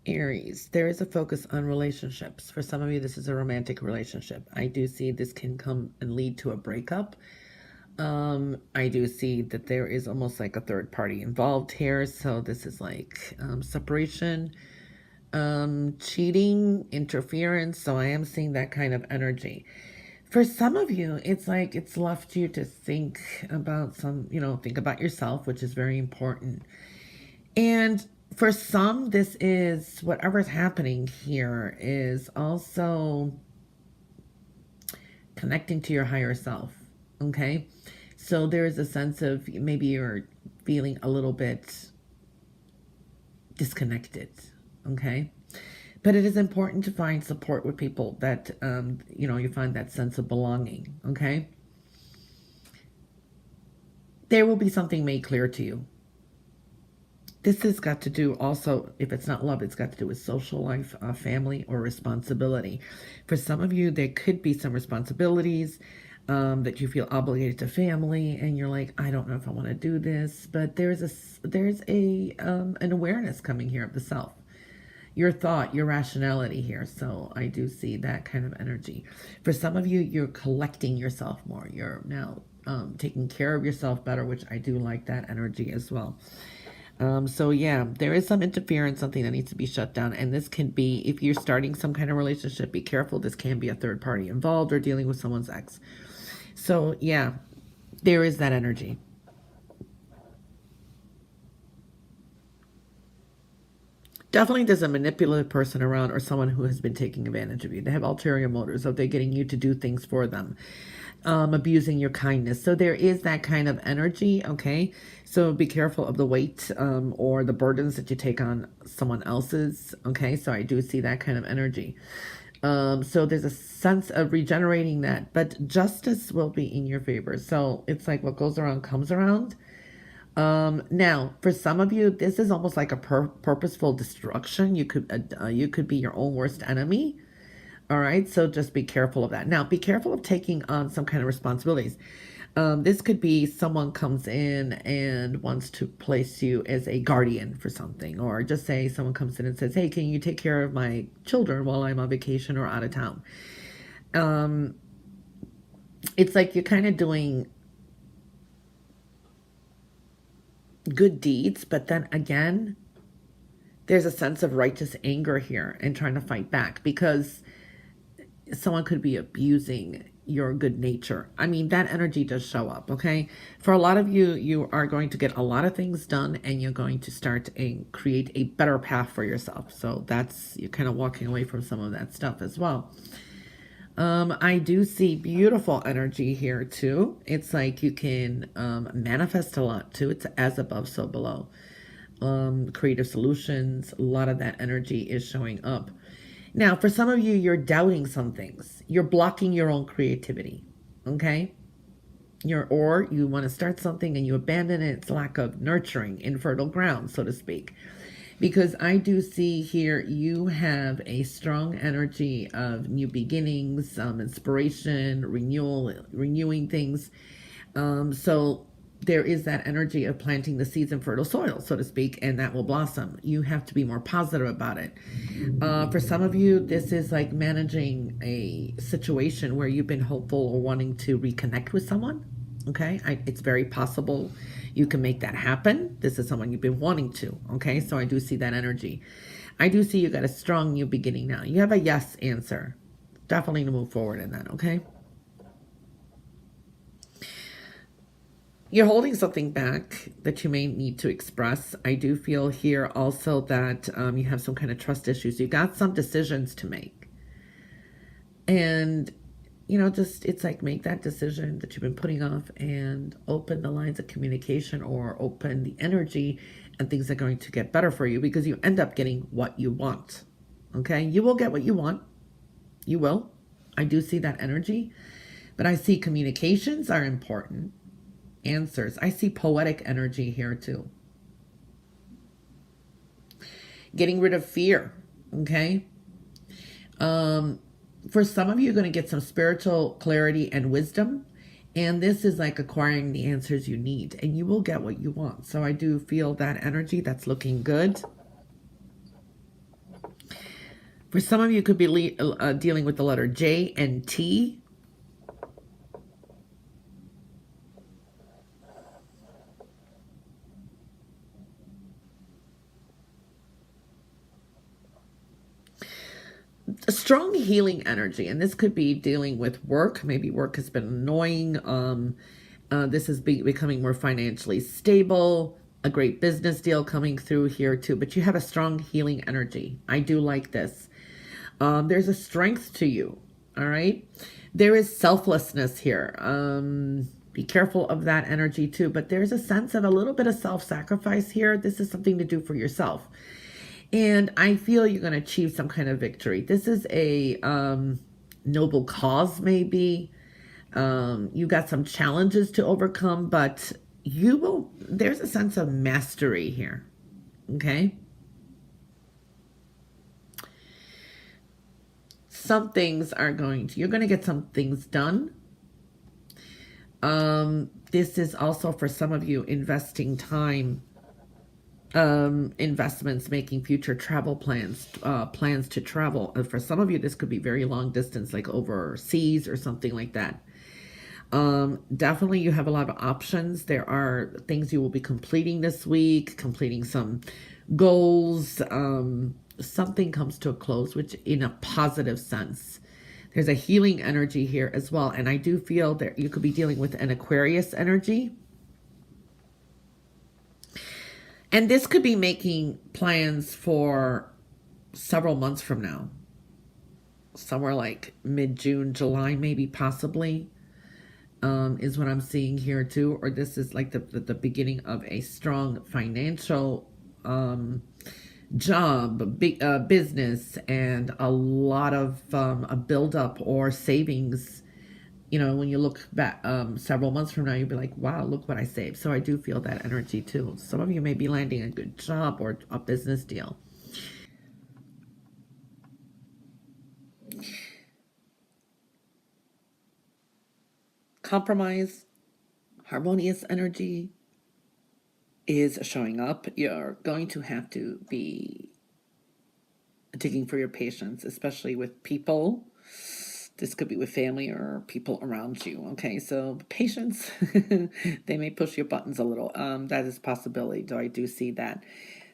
Aries, there is a focus on relationships. For some of you, this is a romantic relationship. I do see this can come and lead to a breakup. I do see that there is almost like a third party involved here. So this is like separation, cheating, interference. So I am seeing that kind of energy. For some of you, it's like it's left you to think about think about yourself, which is very important. And for some, this is whatever's happening here is also connecting to your higher self. Okay. So there's a sense of maybe you're feeling a little bit disconnected. Okay. But it is important to find support with people that, you find that sense of belonging. Okay. There will be something made clear to you. This has got to do also, if it's not love, it's got to do with social life, family, or responsibility. For some of you, there could be some responsibilities that you feel obligated to family, and you're like, I don't know if I want to do this. But there's an awareness coming here of the self, your thought, your rationality here. So I do see that kind of energy. For some of you, you're collecting yourself more. You're now taking care of yourself better, which I do like that energy as well. So yeah, there is some interference, something that needs to be shut down. And this can be, if you're starting some kind of relationship, be careful. This can be a third party involved or dealing with someone's ex. So yeah, there is that energy. Definitely there's a manipulative person around or someone who has been taking advantage of you. They have ulterior motives, so they're getting you to do things for them. Abusing your kindness. So there is that kind of energy, okay? So be careful of the weight or the burdens that you take on someone else's, okay? So I do see that kind of energy. So there's a sense of regenerating that, but justice will be in your favor. So it's like what goes around comes around. Now, for some of you, this is almost like a purposeful destruction. You could be your own worst enemy. All right, so just be careful of that. Now, be careful of taking on some kind of responsibilities. This could be someone comes in and wants to place you as a guardian for something, or just say someone comes in and says, hey, can you take care of my children while I'm on vacation or out of town? It's like you're kind of doing good deeds, but then again, there's a sense of righteous anger here and trying to fight back because someone could be abusing your good nature. I mean, that energy does show up, okay? For a lot of you, you are going to get a lot of things done and you're going to start and create a better path for yourself. So you're kind of walking away from some of that stuff as well. I do see beautiful energy here too. It's like you can manifest a lot too. It's as above, so below. Creative solutions, a lot of that energy is showing up. Now, for some of you, you're doubting some things. You're blocking your own creativity, okay? Or you want to start something and you abandon it. It's lack of nurturing, infertile ground, so to speak. Because I do see here you have a strong energy of new beginnings, inspiration, renewing things. So there is that energy of planting the seeds in fertile soil, so to speak, and that will blossom. You have to be more positive about it. For some of you, this is like managing a situation where you've been hopeful or wanting to reconnect with someone. Okay, it's very possible you can make that happen. This is someone you've been wanting to. Okay, so I do see that energy. I do see you got a strong new beginning now. You have a yes answer. Definitely to move forward in that, okay? You're holding something back that you may need to express. I do feel here also that you have some kind of trust issues. You got some decisions to make. And, it's like make that decision that you've been putting off and open the lines of communication or open the energy and things are going to get better for you because you end up getting what you want. Okay? You will get what you want. You will. I do see that energy. But I see communications are important. Answers. I see poetic energy here too. Getting rid of fear. Okay. For some of you, you're going to get some spiritual clarity and wisdom. And this is like acquiring the answers you need, and you will get what you want. So I do feel that energy. That's looking good. For some of you, could be dealing with the letter J and T. A strong healing energy, and this could be dealing with work. Maybe work has been annoying. This is becoming more financially stable. A great business deal coming through here too. But you have a strong healing energy. I do like this. There's a strength to you. All right. There is selflessness here. Be careful of that energy too. But there's a sense of a little bit of self-sacrifice here. This is something to do for yourself. And I feel you're going to achieve some kind of victory. This is a noble cause, maybe. You got some challenges to overcome, but you will, there's a sense of mastery here. Okay? Some things are you're going to get some things done. This is also for some of you investing time, investments, making future travel plans, plans to travel. For some of you, this could be very long distance, like overseas or something like that. Definitely you have a lot of options. There are things you will be completing this week, completing some goals. Something comes to a close, which in a positive sense. There's a healing energy here as well. And I do feel that you could be dealing with an Aquarius energy. And this could be making plans for several months from now. Somewhere like mid-June, July, maybe, possibly, is what I'm seeing here too. Or this is like the beginning of a strong financial job, business, and a lot of a buildup or savings. You know, when you look back several months from now, you'll be like, wow, look what I saved. So I do feel that energy too. Some of you may be landing a good job or a business deal. Compromise, harmonious energy is showing up. You're going to have to be digging for your patience, especially with people. This could be with family or people around you. Okay, so patience, they may push your buttons a little. That is a possibility, though I do see that.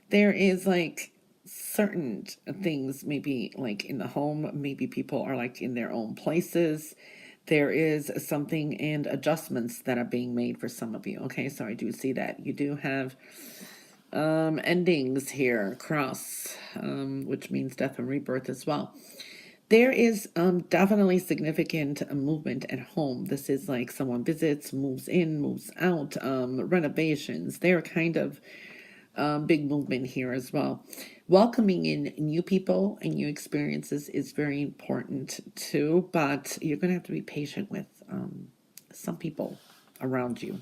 There is like certain things, maybe like in the home, maybe people are like in their own places. There is something and adjustments that are being made for some of you. Okay, so I do see that. You do have endings here, cross, which means death and rebirth as well. There is definitely significant movement at home. This is like someone visits, moves in, moves out, renovations. They're kind of big movement here as well. Welcoming in new people and new experiences is very important too, but you're going to have to be patient with some people around you.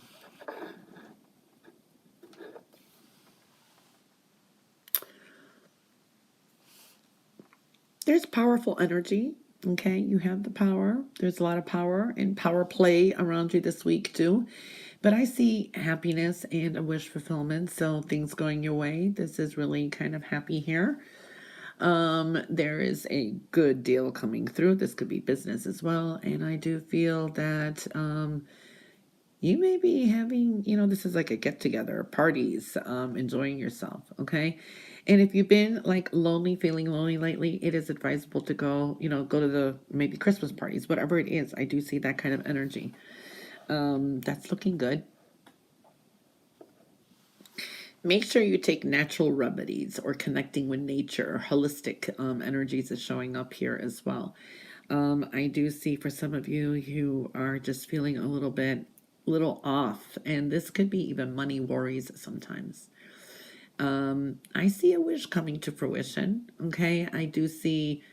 There's powerful energy. Okay, you have the power. There's a lot of power and power play around you this week too. But I see happiness and a wish fulfillment. So things going your way. This is really kind of happy here. There is a good deal coming through. This could be business as well. And I do feel that you may be having, this is like a get together, parties, enjoying yourself. Okay. And if you've been like lonely, feeling lonely lately, it is advisable to go, go to the maybe Christmas parties, whatever it is. I do see that kind of energy. That's looking good. Make sure you take natural remedies or connecting with nature. Holistic energies is showing up here as well. I do see for some of you who are just feeling a little off, and this could be even money worries sometimes. I see a wish coming to fruition. Okay, I do see,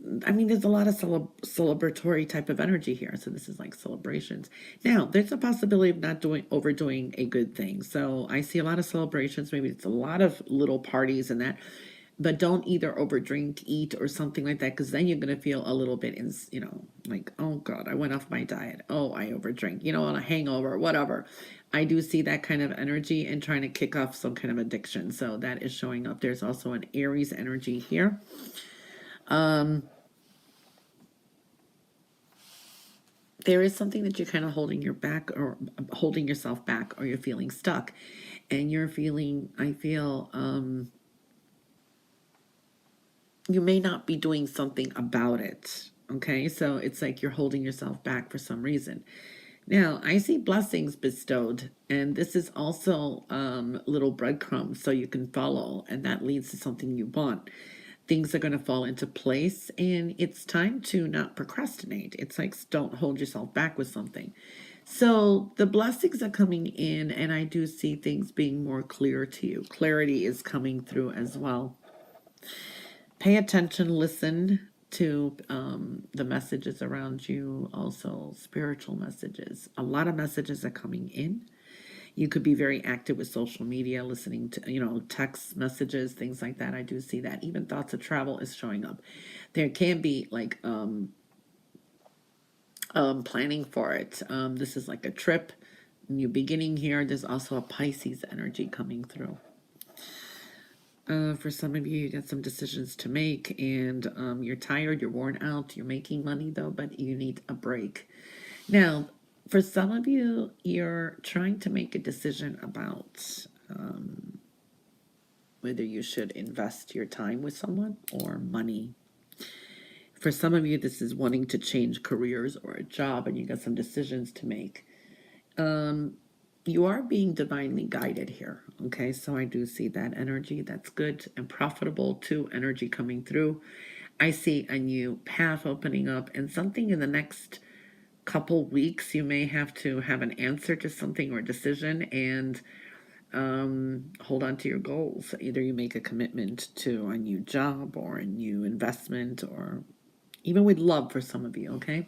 there's a lot of celebratory type of energy here. So this is like celebrations. Now, there's a possibility of not overdoing a good thing. So I see a lot of celebrations. Maybe it's a lot of little parties and that. But don't either overdrink, eat, or something like that, because then you're going to feel a little bit, like, oh God, I went off my diet. Oh, I overdrink, on a hangover, whatever. I do see that kind of energy and trying to kick off some kind of addiction. So that is showing up. There's also an Aries energy here. There is something that you're kind of holding your back or holding yourself back, or you're feeling stuck. And you're feeling, I feel, you may not be doing something about it. Okay, so it's like you're holding yourself back for some reason. Now, I see blessings bestowed, and this is also little breadcrumbs so you can follow, and that leads to something you want. Things are going to fall into place, and it's time to not procrastinate. It's like, don't hold yourself back with something. So the blessings are coming in, and I do see things being more clear to you. Clarity is coming through as well. Pay attention, listen to the messages around you, also spiritual messages. A lot of messages are coming in. You could be very active with social media, listening to, text messages, things like that. I do see that. Even thoughts of travel is showing up. There can be like planning for it. This is like a trip, new beginning here. There's also a Pisces energy coming through. For some of you, you got some decisions to make, and you're tired, you're worn out, you're making money though, but you need a break. Now, for some of you, you're trying to make a decision about whether you should invest your time with someone or money. For some of you, this is wanting to change careers or a job, and you got some decisions to make. You are being divinely guided here. Okay, so I do see that energy. That's good and profitable too. Energy coming through. I see a new path opening up, and something in the next couple weeks you may have to have an answer to something or decision, and hold on to your goals. Either you make a commitment to a new job or a new investment, or even with love for some of you. Okay,